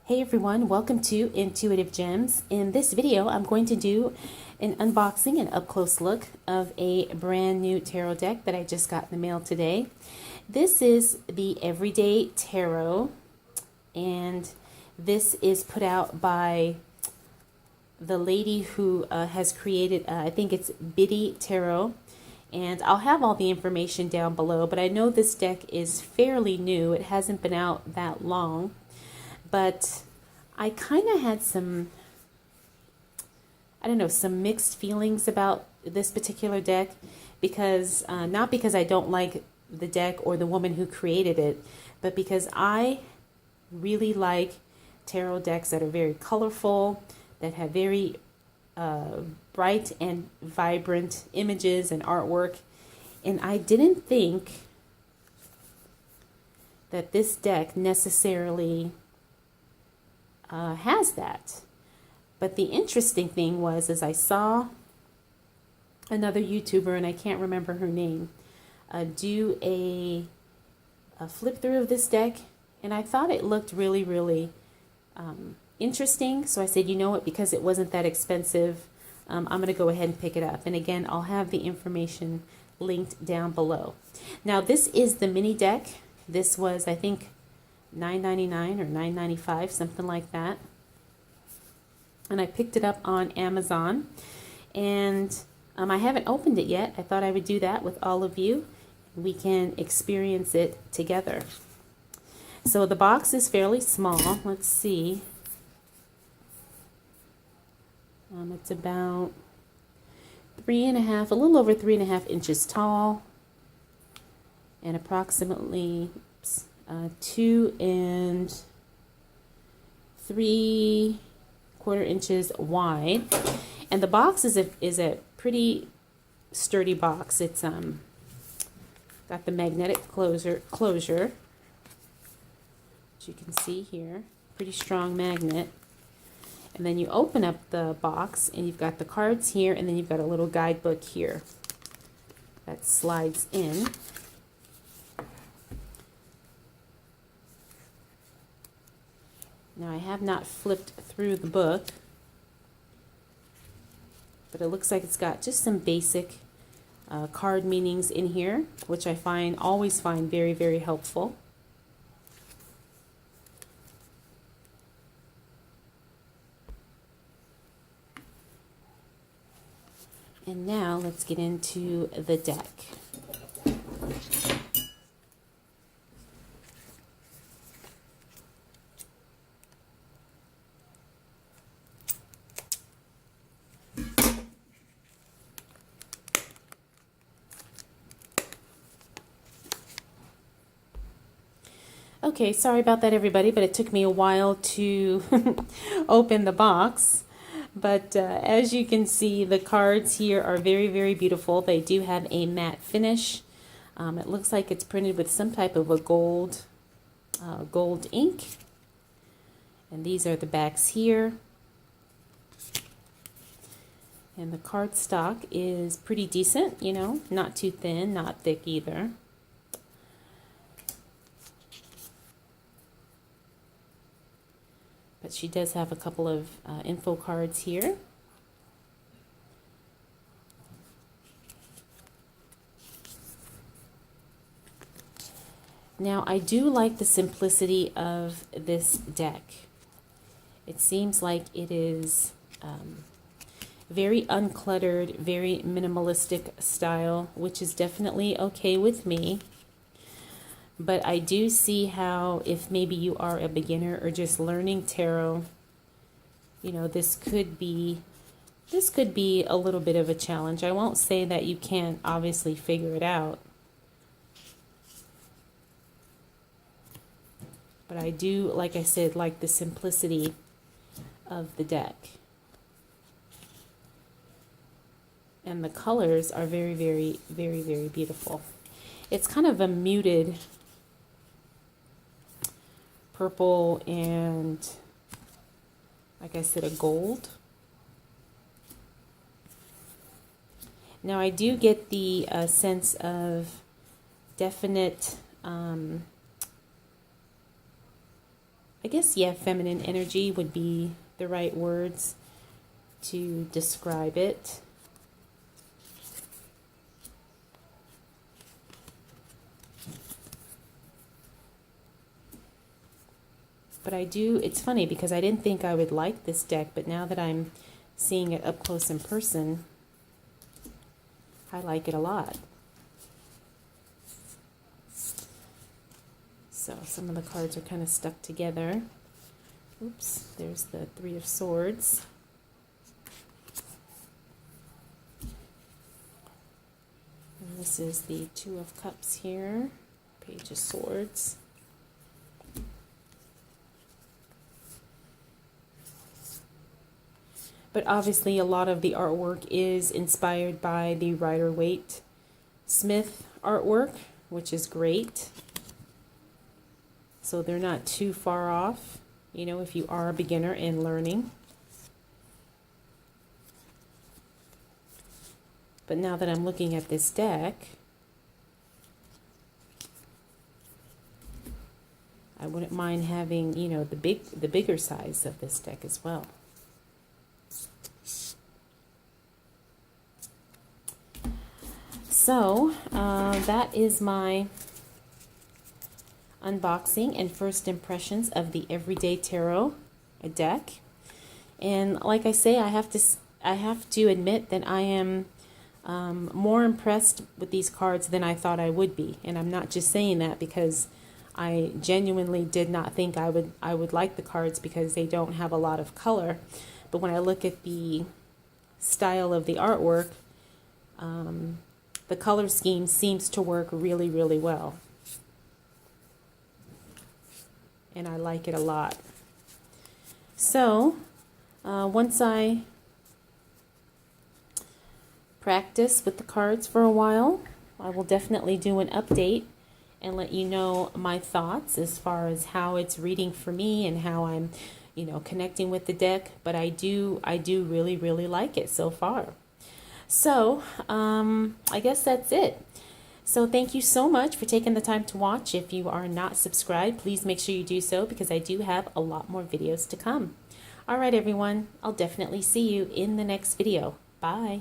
Hey everyone, welcome to Intuitive Gems. In this video, I'm going to do an unboxing and up-close look of a brand new tarot deck that I just got in the mail today. This is the Everyday Tarot, and this is put out by the lady who has created, I think it's Biddy Tarot, and I'll have all the information down below, but I know this deck is fairly new. It hasn't been out that long. But I kind of had some mixed feelings about this particular deck because, not because I don't like the deck or the woman who created it, but because I really like tarot decks that are very colorful, that have very bright and vibrant images and artwork. And I didn't think that this deck necessarily has that. But the interesting thing was, as I saw another YouTuber, and I can't remember her name, do a flip through of this deck, and I thought it looked really, really interesting. So I said, you know what, because it wasn't that expensive, I'm going to go ahead and pick it up. And again, I'll have the information linked down below. Now, this is the mini deck. This was, I think, $9.99 or $9.95, something like that. And I picked it up on Amazon, and I haven't opened it yet. I thought I would do that with all of you. We can experience it together. So the box is fairly small. Let's see. It's about a little over 3.5 inches tall, and approximately 2 3/4 inches wide. And the box is a pretty sturdy box. It's got the magnetic closure, which you can see here. Pretty strong magnet. And then you open up the box and you've got the cards here, and then you've got a little guidebook here that slides in. Now, I have not flipped through the book, but it looks like it's got just some basic card meanings in here, which I always find very, very helpful. And now let's get into the deck. Okay, sorry about that, everybody, but it took me a while to open the box. But as you can see, the cards here are very, very beautiful. They do have a matte finish. It looks like it's printed with some type of a gold ink. And these are the backs here. And the cardstock is pretty decent, you know, not too thin, not thick either. But she does have a couple of info cards here. Now, I do like the simplicity of this deck. It seems like it is very uncluttered, very minimalistic style, which is definitely okay with me. But I do see how, if maybe you are a beginner or just learning tarot, you know, this could be a little bit of a challenge. I won't say that you can't obviously figure it out, but I do, like I said, like the simplicity of the deck. And the colors are very, very, very, very beautiful. It's kind of a muted purple and, like I said, a gold. Now, I do get the sense of definite I guess, yeah, feminine energy would be the right words to describe it. But I do, it's funny because I didn't think I would like this deck, but now that I'm seeing it up close in person, I like it a lot. So some of the cards are kind of stuck together. Oops, there's the Three of Swords. And this is the Two of Cups here, Page of Swords. But obviously a lot of the artwork is inspired by the Rider-Waite Smith artwork, which is great. So they're not too far off, you know, if you are a beginner in learning. But now that I'm looking at this deck, I wouldn't mind having, you know, the bigger size of this deck as well. So that is my unboxing and first impressions of the Everyday Tarot deck. And like I say, I have to admit that I am more impressed with these cards than I thought I would be. And I'm not just saying that because I genuinely did not think I would like the cards because they don't have a lot of color. But when I look at the style of the artwork, the color scheme seems to work really, really well. And I like it a lot. So, once I practice with the cards for a while, I will definitely do an update and let you know my thoughts as far as how it's reading for me and how I'm, you know, connecting with the deck. But I do really, really like it so far. So, I guess that's it. So thank you so much for taking the time to watch. If you are not subscribed, please make sure you do so because I do have a lot more videos to come. All right, everyone. I'll definitely see you in the next video. Bye.